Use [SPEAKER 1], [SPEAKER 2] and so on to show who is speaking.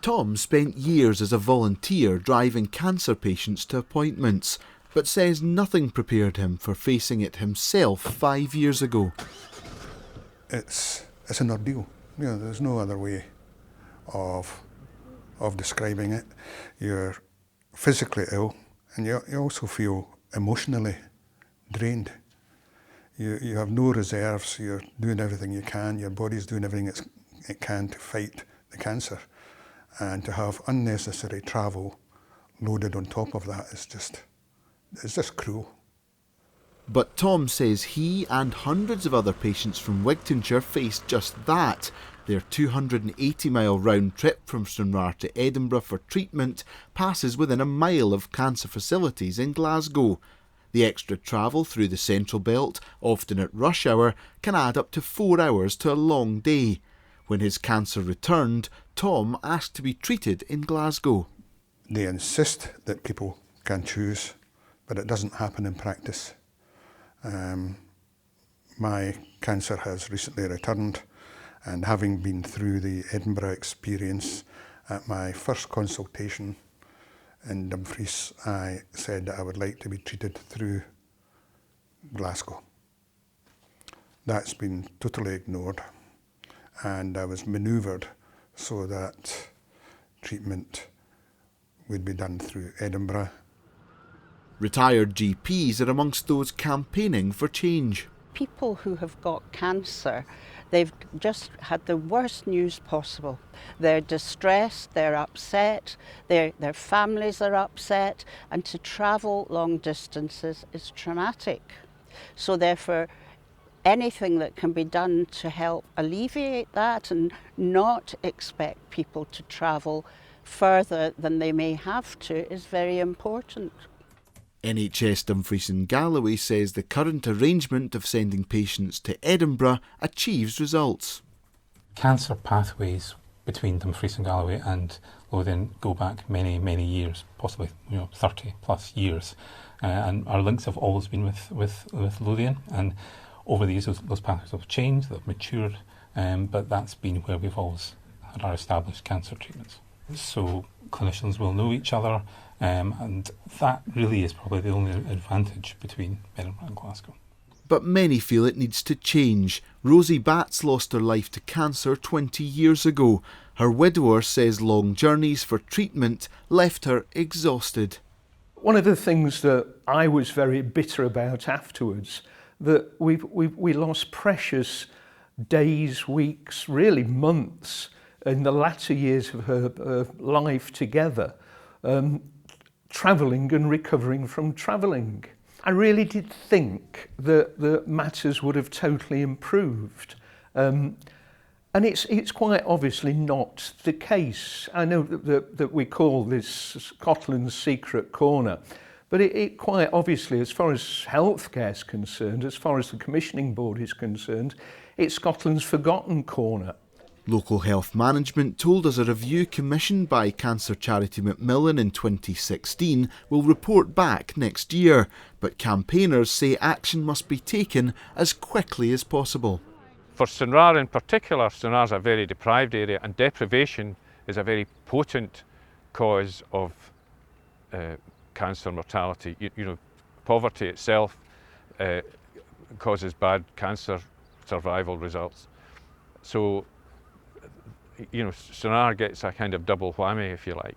[SPEAKER 1] Tom spent years as a volunteer driving cancer patients to appointments, but says nothing prepared him for facing it himself 5 years ago.
[SPEAKER 2] It's an ordeal. You know, there's no other way of describing it. You're physically ill, and you also feel emotionally drained. You have no reserves. You're doing everything you can. Your body's doing everything it can to fight the cancer, and to have unnecessary travel loaded on top of that is just cruel.
[SPEAKER 1] But Tom says he and hundreds of other patients from Wigtonshire faced just that. Their 280-mile round trip from Stranraer to Edinburgh for treatment passes within a mile of cancer facilities in Glasgow. The extra travel through the central belt, often at rush hour, can add up to 4 hours to a long day. When his cancer returned, Tom asked to be treated in Glasgow.
[SPEAKER 2] They insist that people can choose, but it doesn't happen in practice. My cancer has recently returned, and having been through the Edinburgh experience, at my first consultation in Dumfries, I said that I would like to be treated through Glasgow. That's been totally ignored, and I was manoeuvred so that treatment would be done through Edinburgh.
[SPEAKER 1] Retired GPs are amongst those campaigning for change.
[SPEAKER 3] People who have got cancer, they've just had the worst news possible. They're distressed, they're upset, their families are upset, and to travel long distances is traumatic. So therefore, anything that can be done to help alleviate that and not expect people to travel further than they may have to is very important.
[SPEAKER 1] NHS Dumfries and Galloway says the current arrangement of sending patients to Edinburgh achieves results.
[SPEAKER 4] Cancer pathways between Dumfries and Galloway and Lothian go back many, many years, possibly 30 plus years. And our links have always been with Lothian, and over the years those pathways have changed, they've matured, but that's been where we've always had our established cancer treatments. So clinicians will know each other, and that really is probably the only advantage between Edinburgh and Glasgow.
[SPEAKER 1] But many feel it needs to change. Rosie Batts lost her life to cancer 20 years ago. Her widower says long journeys for treatment left her exhausted.
[SPEAKER 5] One of the things that I was very bitter about afterwards, that we lost precious days, weeks, really months in the latter years of her life together, travelling and recovering from travelling. I really did think that the matters would have totally improved. And it's quite obviously not the case. I know that we call this Scotland's secret corner, but it quite obviously, as far as healthcare is concerned, as far as the commissioning board is concerned, it's Scotland's forgotten corner.
[SPEAKER 1] Local health management told us a review commissioned by cancer charity Macmillan in 2016 will report back next year, but campaigners say action must be taken as quickly as possible.
[SPEAKER 6] For Stranraer in particular, Stranraer is a very deprived area, and deprivation is a very potent cause of cancer mortality. Poverty itself causes bad cancer survival results. So Stranraer gets a kind of double whammy, if you like.